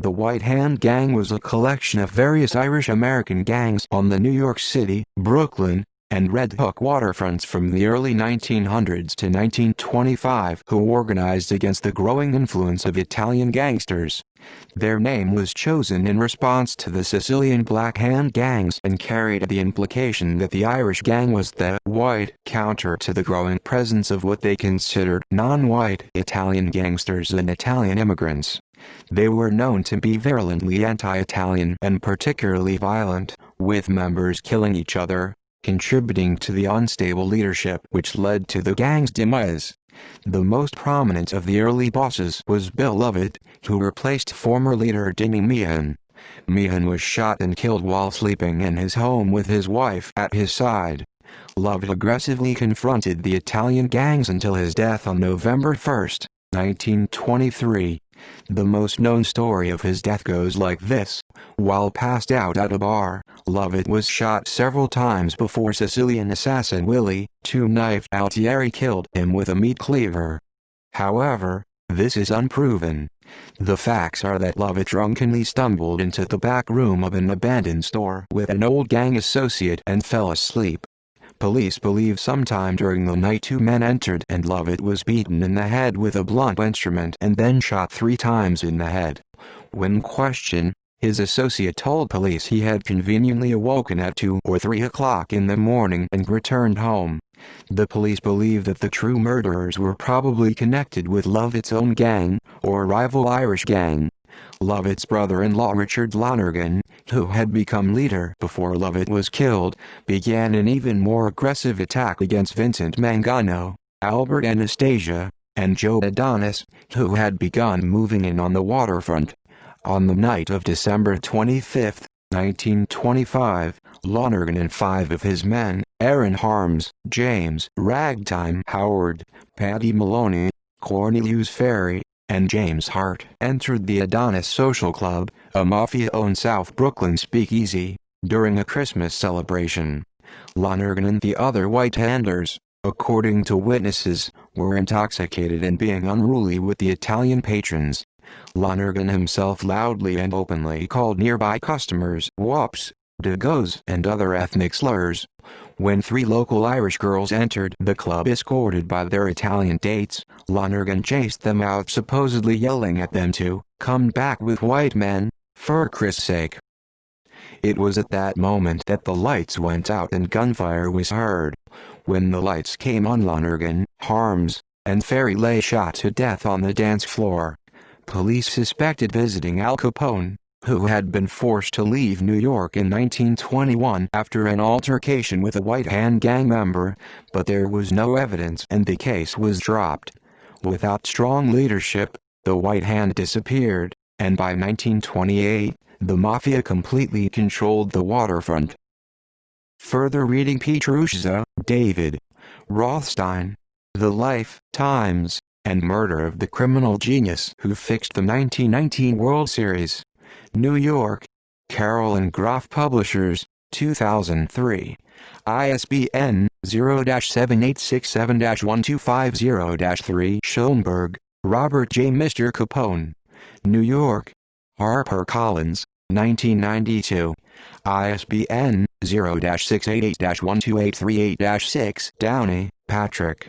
The White Hand Gang was a collection of various Irish-American gangs on the New York City, Brooklyn, and Red Hook waterfronts from the early 1900s to 1925 who organized against the growing influence of Italian gangsters. Their name was chosen in response to the Sicilian Black Hand gangs and carried the implication that the Irish gang was the white counter to the growing presence of what they considered non-white Italian gangsters and Italian immigrants. They were known to be virulently anti-Italian and particularly violent, with members killing each other, contributing to the unstable leadership which led to the gang's demise. The most prominent of the early bosses was Bill Lovett, who replaced former leader Denny Meehan. Meehan was shot and killed while sleeping in his home with his wife at his side. Lovett aggressively confronted the Italian gangs until his death on November 1, 1923. The most known story of his death goes like this. While passed out at a bar, Lovett was shot several times before Sicilian assassin Willie Two-Knife Altieri killed him with a meat cleaver. However, this is unproven. The facts are that Lovett drunkenly stumbled into the back room of an abandoned store with an old gang associate and fell asleep. Police believe sometime during the night two men entered and Lovett was beaten in the head with a blunt instrument and then shot 3 times in the head. When questioned, his associate told police he had conveniently awoken at 2 or 3 o'clock in the morning and returned home. The police believe that the true murderers were probably connected with Lovett's own gang, or rival Irish gang. Lovett's brother-in-law Richard Lonergan, who had become leader before Lovett was killed, began an even more aggressive attack against Vincent Mangano, Albert Anastasia, and Joe Adonis, who had begun moving in on the waterfront. On the night of December 25, 1925, Lonergan and 5 of his men, Aaron Harms, James Ragtime Howard, Paddy Maloney, Cornelius Ferry, and James Hart entered the Adonis Social Club, a mafia-owned South Brooklyn speakeasy, during a Christmas celebration. Lonergan and the other white-handers, according to witnesses, were intoxicated and being unruly with the Italian patrons. Lonergan himself loudly and openly called nearby customers wops, dagos, and other ethnic slurs. When 3 local Irish girls entered the club escorted by their Italian dates, Lonergan chased them out, supposedly yelling at them to come back with white men, for Christ's sake. It was at that moment that the lights went out and gunfire was heard. When the lights came on, Lonergan, Harms, and Ferry lay shot to death on the dance floor. Police suspected visiting Al Capone, who had been forced to leave New York in 1921 after an altercation with a White Hand Gang member, but there was no evidence and the case was dropped. Without strong leadership, the White Hand disappeared, and by 1928, the Mafia completely controlled the waterfront. Further reading: Petruccia, David. Rothstein. The Life, Times, and Murder of the Criminal Genius Who Fixed the 1919 World Series. New York, Carroll and Groff Publishers, 2003. ISBN 0-7867-1250-3. Schoenberg, Robert J. Mr. Capone. New York, HarperCollins, 1992. ISBN 0-688-12838-6. Downey, Patrick.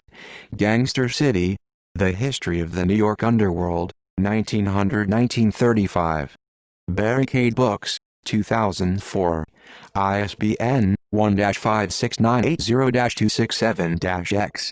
Gangster City, The History of the New York Underworld, 1900-1935. Barricade Books, 2004. ISBN 1-56980-267-X.